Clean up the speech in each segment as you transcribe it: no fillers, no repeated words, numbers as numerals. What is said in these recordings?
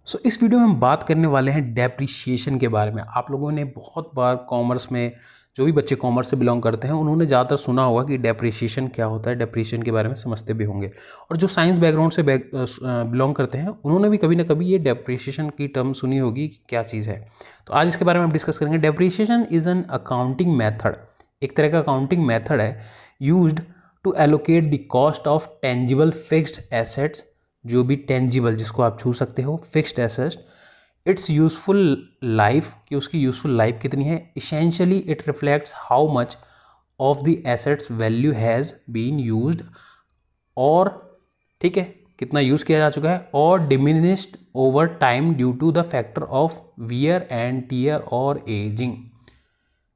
इस वीडियो में हम बात करने वाले हैं डेप्रिसिएशन के बारे में। आप लोगों ने बहुत बार कॉमर्स में, जो भी बच्चे कॉमर्स से बिलोंग करते हैं उन्होंने ज़्यादातर सुना होगा कि डेप्रिसिएशन क्या होता है, डेप्रिसिएशन के बारे में समझते भी होंगे। और जो साइंस बैकग्राउंड से बिलोंग करते हैं उन्होंने भी कभी ना कभी ये डेप्रिसिएशन की टर्म सुनी होगी कि क्या चीज़ है। तो आज इसके बारे में हम डिस्कस करेंगे। Depreciation is an accounting method, एक तरह का अकाउंटिंग मैथड है used to allocate the cost of tangible fixed assets, जो भी टेंजिबल जिसको आप छू सकते हो, fixed assets, its useful life, कि उसकी यूजफुल लाइफ कितनी है। Essentially it reflects how much of the asset's value has been used, और ठीक है कितना यूज़ किया जा चुका है, और diminished over time due to the factor of wear and tear और एजिंग।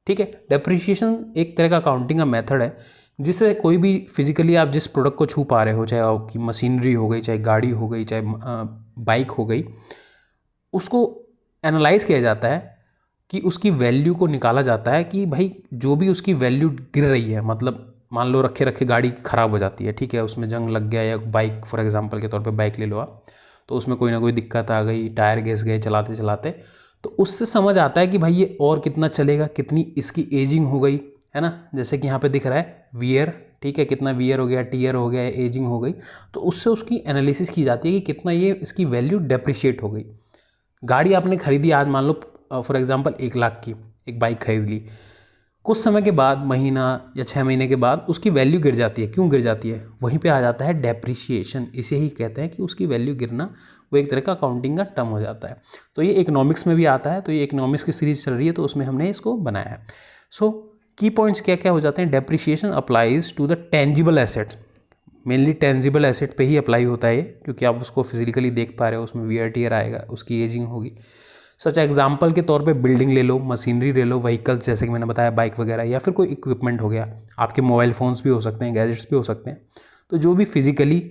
ठीक है, डेप्रिसिएशन एक तरह का अकाउंटिंग का मेथड है जिससे कोई भी फिजिकली आप जिस प्रोडक्ट को छू पा रहे हो, चाहे आपकी मशीनरी हो गई, चाहे गाड़ी हो गई, चाहे बाइक हो गई, उसको एनालाइज किया जाता है कि उसकी वैल्यू को निकाला जाता है कि भाई जो भी उसकी वैल्यू गिर रही है, मतलब मान लो रखे रखे गाड़ी ख़राब हो जाती है, ठीक है, उसमें जंग लग गया, या बाइक फॉर एग्जांपल के तौर पे बाइक ले लो आप, तो उसमें कोई ना कोई दिक्कत आ गई, टायर घिस गए चलाते चलाते, तो उससे समझ आता है कि भाई ये और कितना चलेगा, कितनी इसकी एजिंग हो गई है ना। जैसे कि यहाँ पे दिख रहा है वियर, ठीक है, कितना वियर हो गया, टीयर हो गया, एजिंग हो गई, तो उससे उसकी एनालिसिस की जाती है कि कितना ये इसकी वैल्यू डेप्रिशिएट हो गई। गाड़ी आपने खरीदी आज, मान लो फॉर एग्जांपल 1 लाख की एक बाइक खरीद ली, कुछ समय के बाद, महीना या 6 महीने के बाद उसकी वैल्यू गिर जाती है। क्यों गिर जाती है? वहीं पे आ जाता है डेप्रिशिएशन। इसे ही कहते हैं कि उसकी वैल्यू गिरना, वो एक तरह का अकाउंटिंग का टर्म हो जाता है। तो ये इकोनॉमिक्स में भी आता है, तो ये इकोनॉमिक्स की सीरीज चल रही है तो उसमें हमने इसको बनाया है। सो की पॉइंट्स क्या क्या हो जाते हैं। Depreciation applies to the tangible assets, mainly tangible asset पे ही अप्लाई होता है ये, क्योंकि आप उसको फिजिकली देख पा रहे हो, उसमें वियर टीयर आएगा, उसकी एजिंग होगी। सच एग्जाम्पल के तौर पे बिल्डिंग ले लो, मशीनरी ले लो, व्हीकल्स जैसे कि मैंने बताया, बाइक वगैरह, या फिर कोई इक्विपमेंट हो गया, आपके मोबाइल फ़ोन्स भी हो सकते हैं, गैजेट्स भी हो सकते हैं। तो जो भी फिजिकली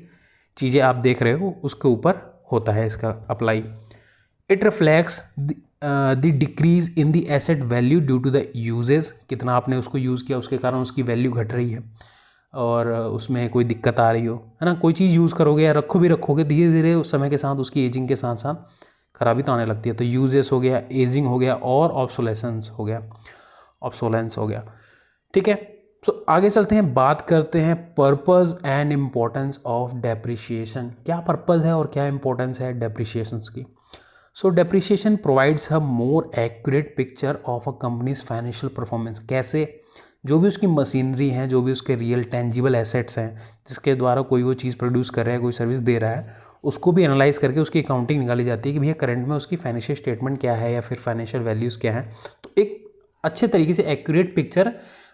चीज़ें आप देख रहे हो उसके ऊपर होता है इसका apply. It reflects the decrease in the asset value due to the uses, कितना आपने उसको यूज़ किया उसके कारण उसकी वैल्यू घट रही है, और उसमें कोई दिक्कत आ रही हो, है ना। कोई चीज़ यूज़ करोगे या रखोगे, धीरे धीरे उस समय के साथ उसकी एजिंग के साथ साथ खराबी तो आने लगती है। तो यूजेस हो गया, एजिंग हो गया, और ऑब्सोलेसेंस हो गया। ठीक है, तो आगे चलते हैं, बात करते हैं purpose and importance of depreciation. क्या पर्पस है और क्या इंपॉर्टेंस है डेप्रिसिएशंस की। सो depreciation provides a more accurate picture of a companies financial performance. कैसे? जो भी उसकी मशीनरी है, जो भी उसके रियल टेंजिबल एसेट्स हैं, जिसके द्वारा कोई वो चीज़ प्रोड्यूस कर रहा है, कोई सर्विस दे रहा है, उसको भी एनालाइज करके उसकी अकाउंटिंग निकाली जाती है कि भैया करंट में उसकी फाइनेंशियल स्टेटमेंट क्या है, या फिर फाइनेंशियल वैल्यूज़ क्या है। तो एक अच्छे तरीके से एक्यूरेट पिक्चर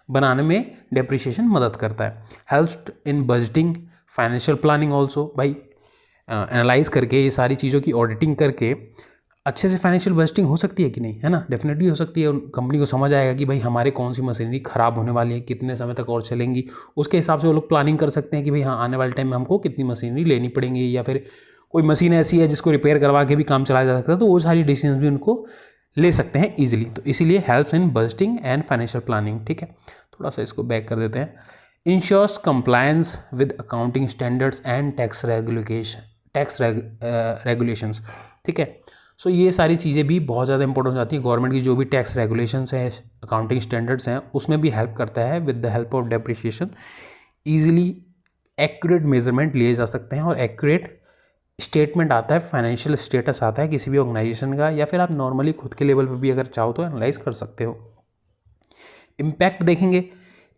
बनाने में डेप्रिसिएशन मदद करता है। Helps in budgeting, financial planning also. भाई एनालाइज करके, ये सारी चीज़ों की ऑडिटिंग करके अच्छे से फाइनेंशियल बजटिंग हो सकती है कि नहीं, है ना। डेफिनेटली हो सकती है। कंपनी को समझ आएगा कि भाई हमारे कौन सी मशीनरी ख़राब होने वाली है, कितने समय तक और चलेंगी, उसके हिसाब से वो लोग प्लानिंग कर सकते हैं कि भाई हाँ आने वाले टाइम में हमको कितनी मशीनरी लेनी पड़ेंगी, या फिर कोई मशीन ऐसी है जिसको रिपेयर करवा के भी काम चलाया जा सकता है, तो वो सारी डिसीजन भी उनको ले सकते हैं ईजिली। तो इसीलिए helps in budgeting and financial planning. ठीक है, थोड़ा सा इसको बैक कर देते हैं। Ensures compliance with accounting standards and tax regulations. ठीक है, सो ये सारी चीज़ें भी बहुत ज़्यादा इंपॉर्टेंट हो जाती है। गवर्नमेंट की जो भी टैक्स रेगुलेशंस हैं, अकाउंटिंग स्टैंडर्ड्स हैं, उसमें भी हेल्प करता है। With the help of depreciation easily accurate measurement लिए जा सकते हैं, और एक्यूरेट स्टेटमेंट आता है, फाइनेंशियल स्टेटस आता है किसी भी ऑर्गेनाइजेशन का, या फिर आप नॉर्मली खुद के लेवल पर भी अगर चाहो तो एनालाइज कर सकते हो। इम्पैक्ट देखेंगे,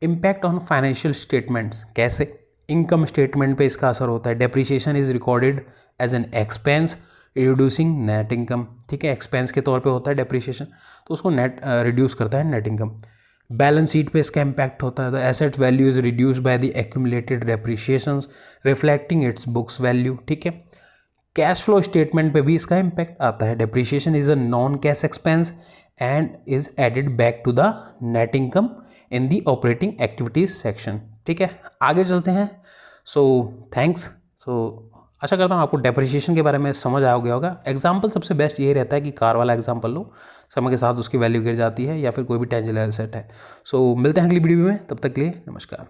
इम्पैक्ट ऑन फाइनेंशियल स्टेटमेंट्स। कैसे? इनकम स्टेटमेंट पे इसका असर होता है। Depreciation is recorded as an expense reducing net income. ठीक है, एक्सपेंस के तौर पे होता है डेप्रिसिएशन, तो उसको नेट रिड्यूस करता है नेट इनकम। बैलेंस शीट पे इसका इम्पैक्ट होता है। The asset value is reduced by the accumulated depreciations reflecting it's books value. ठीक है, कैश फ्लो स्टेटमेंट पे भी इसका इम्पैक्ट आता है। Depreciation is a non cash expense and is added back to the net income in the operating activities section. ठीक है, आगे चलते हैं। So thanks. आशा करता हूँ आपको डेप्रिसिएशन के बारे में समझ आ गया होगा। एग्जाम्पल सबसे बेस्ट ये रहता है कि कार वाला एग्जाम्पल लो, समय के साथ उसकी वैल्यू गिर जाती है, या फिर कोई भी टेंजिबल एसेट है। मिलते हैं अगली वीडियो में, तब तक के लिए नमस्कार।